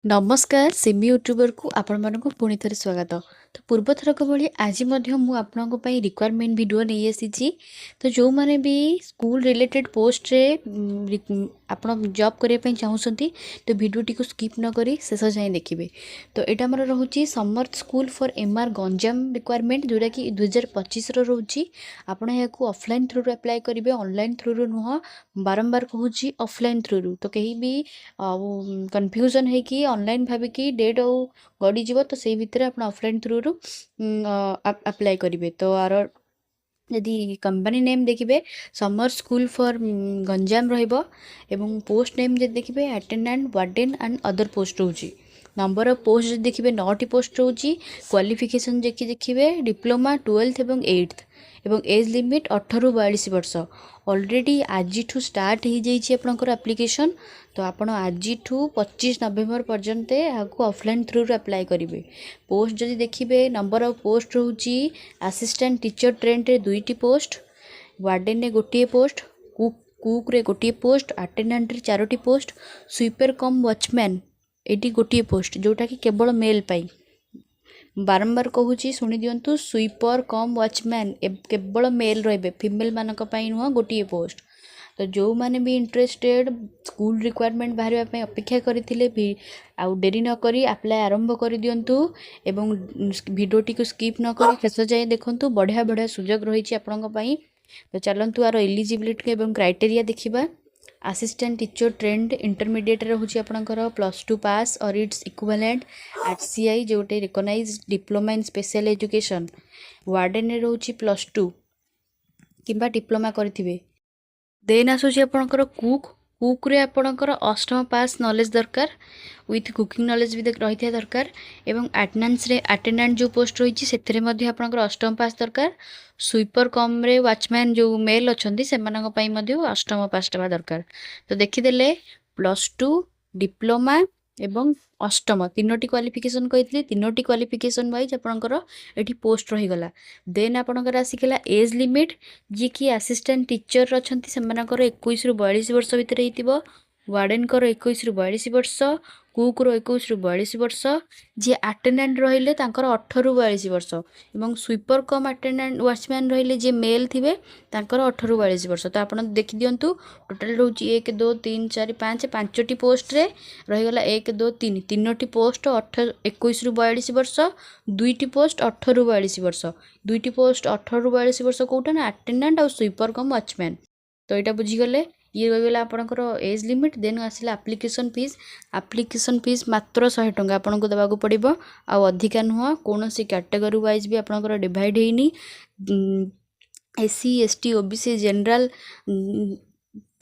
नमस्कार सिमी यूट्यूबर को आपण मानक पुणी थे स्वागत। तो पूर्व थरक भाई आज मुझे रिक्वायरमेंट वीडियो नहीं आसी। तो जो मैंने भी स्कूल रिलेटेड पोस्ट रे आप जॉब करने चाहूँगी तो वीडियोटी को स्किप न करी शेष जाए देखिए। तो यहाँ आमर रोचे summer school for MR Ganjam requirement जोटा कि 2025 रोचे। आपण यहाँ ऑफलाइन थ्रू अप्लाई करेंगे, ऑनलाइन थ्रू नुह बारंबार कहूँ ऑफलाइन थ्रू। तो कहीं भी कन्फ्यूजन है कि ऑनलाइन भाविकी डेट आउ गड़ीज तो से भितर आप ऑफलाइन थ्रू अप्लाई करेंगे। तो आर यदि कंपनी नेम देखिए समर स्कूल फॉर गंजाम एवं पोस्ट नेम जब देखिए attendant warden and other post रोचे। नंबर ऑफ पोस्ट देखिए 9टी पोस्ट रोचे। क्वालिफिकेशन देखिए डिप्लोमा 12th एवं 8th एवं एज लिमिट 18 ରୁ 42 वर्ष। ऑलरेडी आज स्टार्ट हो जाइए आपंकर एप्लिकेशन। तो आपण आज 25 नवेम्बर पर्यंत आपको ऑफलाइन थ्रू अप्लाई करेंगे। पोस्ट जदि देखिए नंबर ऑफ पोस्ट रोची असिस्टेंट टीचर ट्रेंड रे 2टी पोस्ट, वार्डन रे गोटे पोस्ट, कुक रे गोटे पोस्ट, अटेंडेंट रे 4टी पोस्ट, स्वीपर कम वॉचमैन एटी गोटे पोस्ट जोटा कि केवल मेल पाई। बारंबार कहूँ शुणी दिंतु स्वीपर कम वॉचमैन केवल मेल रे, फीमेल मानक नुह गोटे पोस्ट। तो जो मैंने भी इंटरेस्टेड स्कूल रिक्वायरमेंट बाहर अपेक्षा करते आउ डेरी न करी अप्लाई आरंभ कर दिंतु एवं वीडियोटी को स्किप न करी शेष जाए देखूँ। बढ़िया बढ़िया सुजोग रही आपंपाई। तो चलतु आर एलिजिबिलिटी एवं क्राइटेरिया देखा। असिस्टेंट टीचर ट्रेंड इंटरमीडिएट रोचे आपंकर +2 pass or its equivalent HCI जोटे recognised diploma in special education. Warden रोचे +2 किंबा डिप्लोमा करेंगे। देन आसूसी आपणकर कुक रे आपणकर 8म पास नॉलेज दरकार विथ कुकिंग नॉलेज भी रही दरकार। एवं अटेंडेंट जो पोस्ट रही है आपणकर 8म पास दरकार। स्वीपर कम रे वॉचमैन जो मेल अच्छा से 8म पास दरकार। तो देखीदे +2 डिप्लोमा एवं 8म 3टी क्वालिफिकेशन कही 3टी क्वालिफिकेशन वाइज आपंकर ये पोस्ट रहीगला। देन आपंकर आसिकला एज लिमिट जी कि असिस्टेंट टीचर अच्छा से 21 ରୁ 42 वर्ष भितर होइतिबो। वार्डन कर 21 ରୁ 42 वर्ष, कुक रो 21 ରୁ 42 वर्ष, जी अटेंडेंट रहिले तांकर 18 ରୁ 42 वर्ष एवं स्वीपर कम अटेंडेंट वॉचमैन रहिले जे मेल थिबे तांकर 18 ରୁ 42 वर्ष। तो आपण देखि दियंतु टोटल रोची 1 2 3 4 5 5टी पोस्ट रे रहीगला 1 2 3 3टी पोस्ट 21 ରୁ 42 वर्ष, 2टी पोस्ट 18 ରୁ 42 वर्ष। 2टी पोस्ट 18 ରୁ 42 वर्ष कोटा ना अटेंडेंट और स्वीपर कम वॉचमैन। तो यहाँ बुझीगले ये रहीगला आपंकर एज लिमिट। देन आसला एप्लिकेशन फीस मात्र 100 टंका आपन को देवाक पड़ो। आउ अधिका नुह कौन सी कैटेगरी वाइज भी आपंकर डिवाइड होनी। SC ST OBC general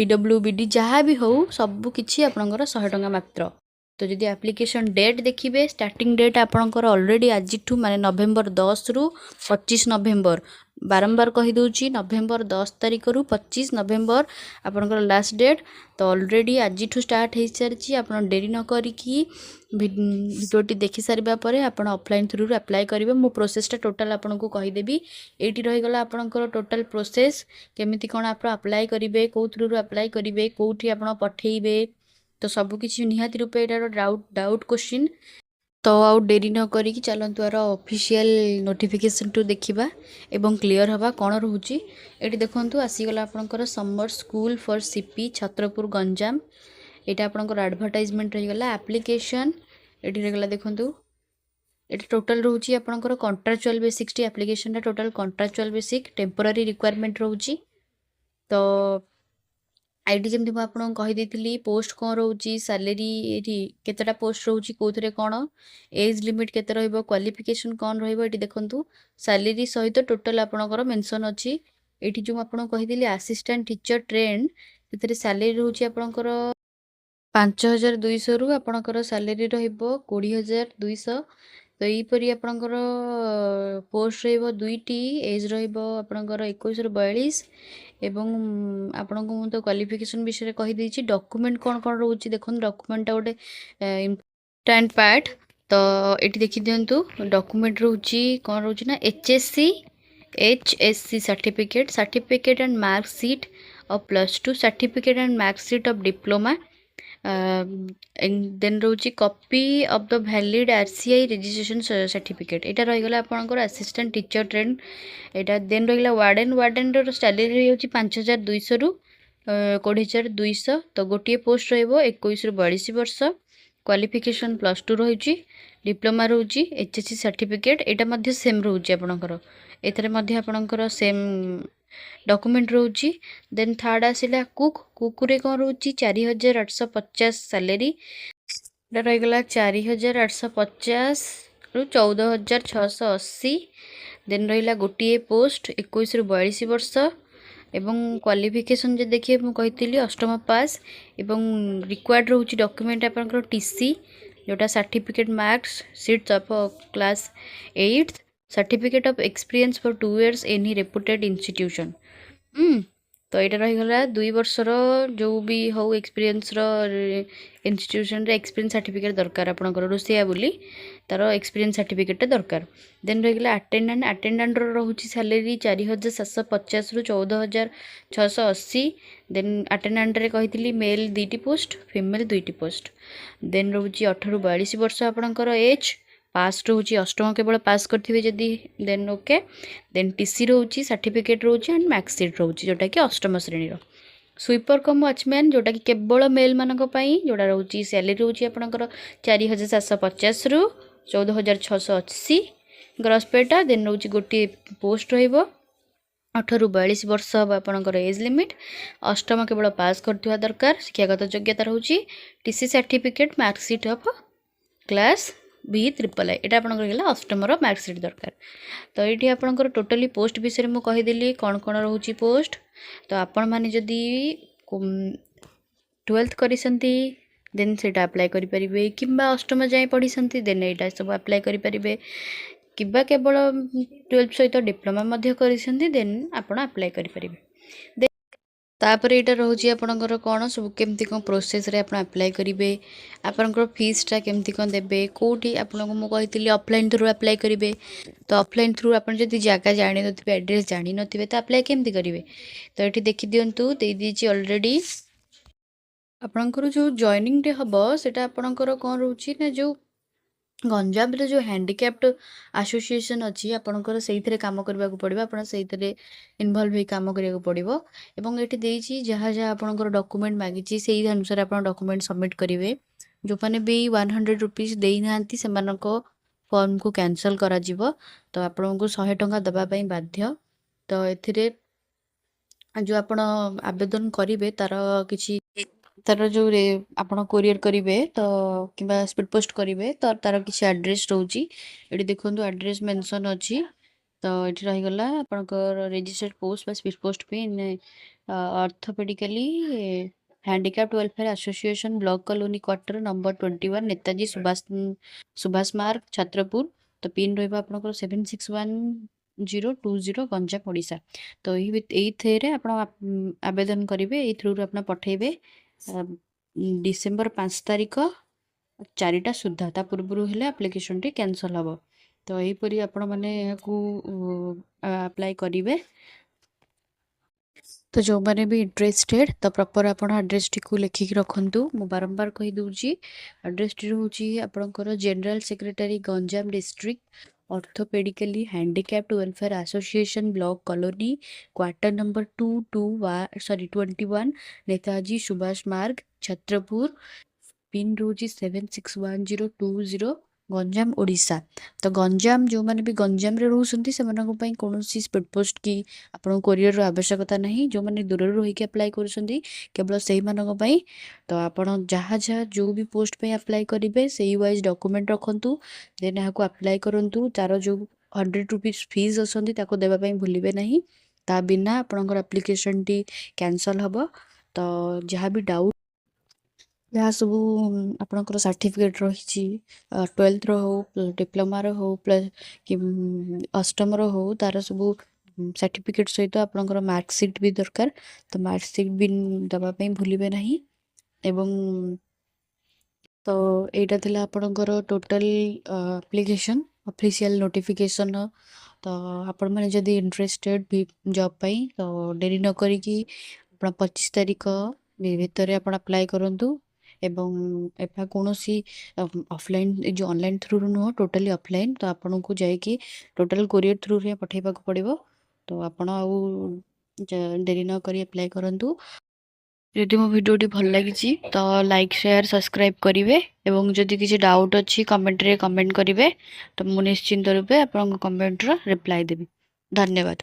PWBD जहाँ भी हो सब किसी आपंकर 100 टंका मात्र। तो जदि एप्लिकेशन डेट देखिए स्टार्टिंग डेट आपंकर ऑलरेडी आज माने नवेम्बर 10 ରୁ 25 नवेम्बर बारंबार कहीदे नवेम्बर 10 तारीख ରୁ 25 नवेम्बर आपंकर लास्ट डेट। तो ऑलरेडी आज स्टार्ट हो सारी। आप डेरी न करी वीडियोटी देखि सारा पर आप ऑफलाइन थ्रू अप्लाई करेंगे। मो प्रोसेसटा टोटाल आपन को कहीदेवी। ये रहीगला आपंकर टोटाल प्रोसेस केमिति कौन आप अप्लाई करेंगे, कौ थ्रू अप्लाई करेंगे, कौटी आप पठेबे। तो सबकिछि निहाती रूपे एटार डाउट क्वेश्चन। तो आउ डेरी न करी चलतु आर ऑफिशियल नोटिफिकेशन टू देखा एवं क्लियर हवा कौन रोचे। ये देखो आसीगला आपंकर summer school for CP Chhatrapur Ganjam. यहाँ आपंकर एडवर्टाइजमेंट रहीगला। एप्लिकेशन ये रहीगला देखूँ। ये टोटाल रोचे आपंकर contractual basic application total contractual basic temporary requirement रोचे। तो आईडी जमी मुझे कहीदी पोस्ट कौन रोची, सैलरी ये केतटा पोस्ट रोची, कौन कौन एज लिमिट केते रहिबो, क्वालिफिकेशन कौन रहिबो। ये देखंतु सैलरी सहित टोटाल आपनकर मेंशन अछि। एठी जो आपन कहीदी असिस्टेंट टीचर ट्रेंड से सैलरी रोची आपनकर 5200 ରୁ आपनकर सैलरी रहिबो 20200। तो यहीपरी आपनकर पोस्ट रहिबो 2टी, एज रहिबो आपनकर 21 ରୁ 42 एवं आपन को तो क्वालिफिकेशन विषय कहीदे। डॉक्यूमेंट कौन कौन रोचे देखो। डॉक्यूमेंट गोटे इम्पोर्टेंट पार्ट। तो ये देखी दिंतु डॉक्यूमेंट रोचे कौन रोचे ना HSC certificate and marksheet of +2 certificate and marksheet of diploma ଦେନ୍ ରହୁଛି copy of the valid RCI registration certificate, ଏଇଟା ରହିଗଲା ଆପଣଙ୍କର ଆସିଷ୍ଟାଣ୍ଟ ଟିଚର୍ ଟ୍ରେନ୍। ଏଇଟା ଦେନ୍ ରହିଲା ୱାର୍ଡ଼େନ୍ର ସାଲେରୀ ହେଉଛି 5,200ରୁ 20,200। ତ ଗୋଟିଏ ପୋଷ୍ଟ ରହିବ 21ରୁ 42 ବର୍ଷ। କ୍ୱାଲିଫିକେସନ୍ +2 ରହୁଛି। ଡିପ୍ଲୋମା ରହୁଛି। HSC ସାର୍ଟିଫିକେଟ୍ ଏଇଟା ମଧ୍ୟ ସେମ୍ ରହୁଛି ଆପଣଙ୍କର, ଏଥିରେ ମଧ୍ୟ ଆପଣଙ୍କର ସେମ୍ ଡକୁମେଣ୍ଟ ରହୁଛି। ଦେନ୍ ଥାର୍ଡ଼ ଆସିଲା କୁକ୍ରେ କ'ଣ ରହୁଛି 4,850 ସାଲେରୀ, ଏଇଟା ରହିଗଲା 4,850ରୁ 14,680। ଦେନ୍ ରହିଲା ଗୋଟିଏ ପୋଷ୍ଟ 21ରୁ 42 ବର୍ଷ ଏବଂ କ୍ୱାଲିଫିକେସନ୍ ଯଦି ଦେଖିବେ ମୁଁ କହିଥିଲି ଅଷ୍ଟମ ପାସ୍ ଏବଂ ରିକ୍ୱାର୍ଡ଼ ରହୁଛି ଡକ୍ୟୁମେଣ୍ଟ ଆପଣଙ୍କର TC ଯେଉଁଟା certificate marks sheets of class 8th, certificate of experience for 2 years any reputed institution. ତ ଏଇଟା ରହିଗଲା 2 ବର୍ଷର ଯେଉଁ ବି ହଉ ଏକ୍ସପିରିଏନ୍ସର ଇନଷ୍ଟିଟ୍ୟୁସନରେ ଏକ୍ସପିରିଏନ୍ସ ସାର୍ଟିଫିକେଟ୍ ଦରକାର ଆପଣଙ୍କର, ରୋଷେଇଆ ବୋଲି ତାର ଏକ୍ସପିରିଏନ୍ସ ସାର୍ଟିଫିକେଟ୍ଟା ଦରକାର। ଦେନ୍ ରହିଗଲା ଆଟେଣ୍ଡାଣ୍ଟର ରହୁଛି ସାଲେରୀ 4,750ରୁ 14,680। ଦେନ୍ ଆଟେଣ୍ଡାଣ୍ଟରେ କହିଥିଲି ମେଲ୍ 2ଟି ପୋଷ୍ଟ, ଫିମେଲ୍ 2ଟି ପୋଷ୍ଟ। ଦେନ୍ ରହୁଛି 18ରୁ 42 ବର୍ଷ ଆପଣଙ୍କର ଏଜ୍, ପାସ୍ ରହୁଛି ଅଷ୍ଟମ କେବଳ ପାସ୍ କରିଥିବେ ଯଦି, ଦେନ୍ ଓକେ। ଦେନ୍ TC ରହୁଛି, ସାର୍ଟିଫିକେଟ୍ ରହୁଛି ଆଣ୍ଡ ମାର୍କସିଟ୍ ରହୁଛି ଯେଉଁଟାକି ଅଷ୍ଟମ ଶ୍ରେଣୀର। ସୁଇପର୍ କମ୍ ୱାଚମ୍ୟାନ୍ ଯେଉଁଟାକି କେବଳ ମେଲ୍ମାନଙ୍କ ପାଇଁ, ଯେଉଁଟା ରହୁଛି ସ୍ୟାଲେରୀ ରହୁଛି ଆପଣଙ୍କର 4,750ରୁ 14,680 ଗ୍ରସ୍ ପେ'ଟା। ଦେନ୍ ରହୁଛି ଗୋଟିଏ ପୋଷ୍ଟ ରହିବ, 18ରୁ 42 ବର୍ଷ ହେବ ଆପଣଙ୍କର ଏଜ୍ ଲିମିଟ୍, ଅଷ୍ଟମ କେବଳ ପାସ୍ କରିଥିବା ଦରକାର, ଶିକ୍ଷାଗତ ଯୋଗ୍ୟତା ରହୁଛି TC certificate marksheet of class B+I, ଏଇଟା ଆପଣଙ୍କର ହେଲା ଅଷ୍ଟମର ମାର୍କସିଟ୍ ଦରକାର। ତ ଏଇଠି ଆପଣଙ୍କର ଟୋଟାଲି ପୋଷ୍ଟ ବିଷୟରେ ମୁଁ କହିଦେଲି କ'ଣ କ'ଣ ରହୁଛି ପୋଷ୍ଟ। ତ ଆପଣମାନେ ଯଦି 12th କରିଛନ୍ତି ଦେନ୍ ସେଇଟା ଆପ୍ଲାଏ କରିପାରିବେ, କିମ୍ବା ଅଷ୍ଟମ ଯାଏଁ ପଢ଼ିଛନ୍ତି ଦେନ୍ ଏଇଟା ସବୁ ଆପ୍ଲାଏ କରିପାରିବେ, କିମ୍ବା କେବଳ 12th ସହିତ ଡିପ୍ଲୋମା ମଧ୍ୟ କରିଛନ୍ତି ଦେନ୍ ଆପଣ ଆପ୍ଲାଏ କରିପାରିବେ। ତାପରେ ଏଇଟା ରହୁଛି ଆପଣଙ୍କର କ'ଣ ସବୁ କେମିତି କ'ଣ ପ୍ରୋସେସ୍ରେ ଆପଣ ଆପ୍ଲାଏ କରିବେ, ଆପଣଙ୍କର ଫିସ୍ଟା କେମିତି କ'ଣ ଦେବେ, କେଉଁଠି ଆପଣଙ୍କୁ ମୁଁ କହିଥିଲି ଅଫଲାଇନ୍ ଥ୍ରୁ ଆପ୍ଲାଏ କରିବେ। ତ ଅଫଲାଇନ୍ ଥ୍ରୁ ଆପଣ ଯଦି ଜାଗା ଜାଣିନଥିବେ, ଆଡ୍ରେସ୍ ଜାଣିନଥିବେ ତ ଆପ୍ଲାଏ କେମିତି କରିବେ। ତ ଏଠି ଦେଖିଦିଅନ୍ତୁ ଦେଇଦେଇଛି ଅଲରେଡ଼ି। ଆପଣଙ୍କର ଯେଉଁ ଜଏନିଂ ଡେ ହେବ ସେଇଟା ଆପଣଙ୍କର କ'ଣ ରହୁଛି ନା, ଯେଉଁ ଗଞ୍ଜାମରେ ଯେଉଁ ହ୍ୟାଣ୍ଡିକ୍ୟାପ୍ଟ ଆସୋସିଏସନ୍ ଅଛି ଆପଣଙ୍କର ସେଇଥିରେ କାମ କରିବାକୁ ପଡ଼ିବ, ଆପଣ ସେଇଥିରେ ଇନଭଲ୍ଭ ହେଇ କାମ କରିବାକୁ ପଡ଼ିବ। ଏବଂ ଏଠି ଦେଇଛି ଯାହା ଯାହା ଆପଣଙ୍କର ଡକୁମେଣ୍ଟ ମାଗିଛି ସେଇ ଅନୁସାରେ ଆପଣ ଡକୁମେଣ୍ଟ ସବମିଟ୍ କରିବେ। ଯେଉଁମାନେ ବି 100 ରୁପିଜ୍ ଦେଇନାହାନ୍ତି ସେମାନଙ୍କ ଫର୍ମକୁ କ୍ୟାନସଲ୍ କରାଯିବ, ତ ଆପଣଙ୍କୁ 100 ଟଙ୍କା ଦେବା ପାଇଁ ବାଧ୍ୟ। ତ ଏଥିରେ ଯେଉଁ ଆପଣ ଆବେଦନ କରିବେ ତାର ଯେଉଁ ଆପଣ କୋରିଅର୍ କରିବେ ତ କିମ୍ବା ସ୍ପିଡ୍ ପୋଷ୍ଟ କରିବେ ତ ତାର କିଛି ଆଡ୍ରେସ୍ ରହୁଛି, ଏଠି ଦେଖନ୍ତୁ ଆଡ୍ରେସ୍ ମେନସନ୍ ଅଛି। ତ ଏଠି ରହିଗଲା ଆପଣଙ୍କର ରେଜିଷ୍ଟର୍ଡ ପୋଷ୍ଟ ବା ସ୍ପିଡ୍ ପୋଷ୍ଟ ପାଇଁ orthopaedically handicapped welfare association block colony quarter number 21 Netaji Subhash Marg Chhatrapur. ତ ପିନ୍ ରହିବ ଆପଣଙ୍କର 761020 ଗଞ୍ଜାମ ଓଡ଼ିଶା। ତ ଏଇଥିରେ ଆପଣ ଆବେଦନ କରିବେ, ଏଇ ଥ୍ରୁରୁ ଆପଣ ପଠାଇବେ ଡିସେମ୍ବର 5 ତାରିଖ 4ଟା ସୁଦ୍ଧା, ତା ପୂର୍ବରୁ ହେଲେ ଆପ୍ଲିକେସନ୍ଟି କ୍ୟାନସଲ୍ ହେବ। ତ ଏହିପରି ଆପଣମାନେ ଏହାକୁ ଆପ୍ଲାଏ କରିବେ। ତ ଯେଉଁମାନେ ବି ଇଣ୍ଟରେଷ୍ଟେଡ୍ ତ ପ୍ରପର୍ ଆପଣ ଆଡ୍ରେସ୍ଟିକୁ ଲେଖିକି ରଖନ୍ତୁ, ମୁଁ ବାରମ୍ବାର କହିଦେଉଛି। ଆଡ୍ରେସ୍ଟି ରହୁଛି ଆପଣଙ୍କର general secretary Ganjam district orthopaedically handicapped welfare association block colony quarter number 21 Netaji Subhash Marg Chhatrapur. Pin ରହୁଛି 761020 ଗଞ୍ଜାମ ଓଡ଼ିଶା। ତ ଗଞ୍ଜାମ ଯେଉଁମାନେ ବି ଗଞ୍ଜାମରେ ରହୁଛନ୍ତି ସେମାନଙ୍କ ପାଇଁ କୌଣସି ସ୍ପିଡ୍ ପୋଷ୍ଟ କି ଆପଣଙ୍କୁ କୋରିଅରର ଆବଶ୍ୟକତା ନାହିଁ। ଯେଉଁମାନେ ଦୂରରୁ ରହିକି ଆପ୍ଲାଏ କରୁଛନ୍ତି କେବଳ ସେଇମାନଙ୍କ ପାଇଁ। ତ ଆପଣ ଯାହା ଯେଉଁ ବି ପୋଷ୍ଟ ପାଇଁ ଆପ୍ଲାଏ କରିବେ ସେଇ ୱାଇଜ୍ ଡକୁମେଣ୍ଟ ରଖନ୍ତୁ, ଦେନ୍ ଏହାକୁ ଆପ୍ଲାଏ କରନ୍ତୁ। ତାର ଯେଉଁ 100 ରୁପିଜ୍ ଫିସ୍ ଅଛନ୍ତି ତାକୁ ଦେବା ପାଇଁ ଭୁଲିବେ ନାହିଁ, ତା ବିନା ଆପଣଙ୍କର ଆପ୍ଲିକେସନ୍ଟି କ୍ୟାନସଲ୍ ହେବ। ତ ଯାହା ବି ଡାଉଟ୍, ଯାହା ସବୁ ଆପଣଙ୍କର ସାର୍ଟିଫିକେଟ୍ ରହିଛି 12th ହଉ, ଡିପ୍ଲୋମାର ହଉ, କି ଅଷ୍ଟମର ହଉ, ତାର ସବୁ ସାର୍ଟିଫିକେଟ୍ ସହିତ ଆପଣଙ୍କର ମାର୍କସିଟ୍ ବି ଦରକାର। ତ ମାର୍କସିଟ୍ ବି ଦେବା ପାଇଁ ଭୁଲିବେ ନାହିଁ। ଏବଂ ତ ଏଇଟା ଥିଲା ଆପଣଙ୍କର ଟୋଟାଲ୍ ଆପ୍ଲିକେସନ୍ ଅଫିସିଆଲ୍ ନୋଟିଫିକେସନ୍। ତ ଆପଣମାନେ ଯଦି ଇଣ୍ଟରେଷ୍ଟେଡ୍ ଜବ୍ ପାଇଁ ତ ଡେରି ନ କରିକି ଆପଣ 25 ତାରିଖ ଭିତରେ ଆପଣ ଆପ୍ଲାଏ କରନ୍ତୁ ଏବଂ ଏହା କୌଣସି ଅଫଲାଇନ୍ ଏ ଯେଉଁ ଅନଲାଇନ୍ ଥ୍ରୁରୁ ନୁହଁ, ଟୋଟାଲି ଅଫଲାଇନ୍। ତ ଆପଣଙ୍କୁ ଯାଇକି ଟୋଟାଲ୍ କୋରିଅର୍ ଥ୍ରୁରେ ପଠାଇବାକୁ ପଡ଼ିବ। ତ ଆପଣ ଆଉ ଡେରି ନ କରି ଆପ୍ଲାଏ କରନ୍ତୁ। ଯଦି ମୋ ଭିଡ଼ିଓଟି ଭଲ ଲାଗିଛି ତ ଲାଇକ୍ ସେୟାର ସବସ୍କ୍ରାଇବ୍ କରିବେ ଏବଂ ଯଦି କିଛି ଡାଉଟ୍ ଅଛି କମେଣ୍ଟରେ କମେଣ୍ଟ କରିବେ, ତ ମୁଁ ନିଶ୍ଚିନ୍ତ ରୂପେ ଆପଣଙ୍କ କମେଣ୍ଟର ରିପ୍ଲାଏ ଦେବି। ଧନ୍ୟବାଦ।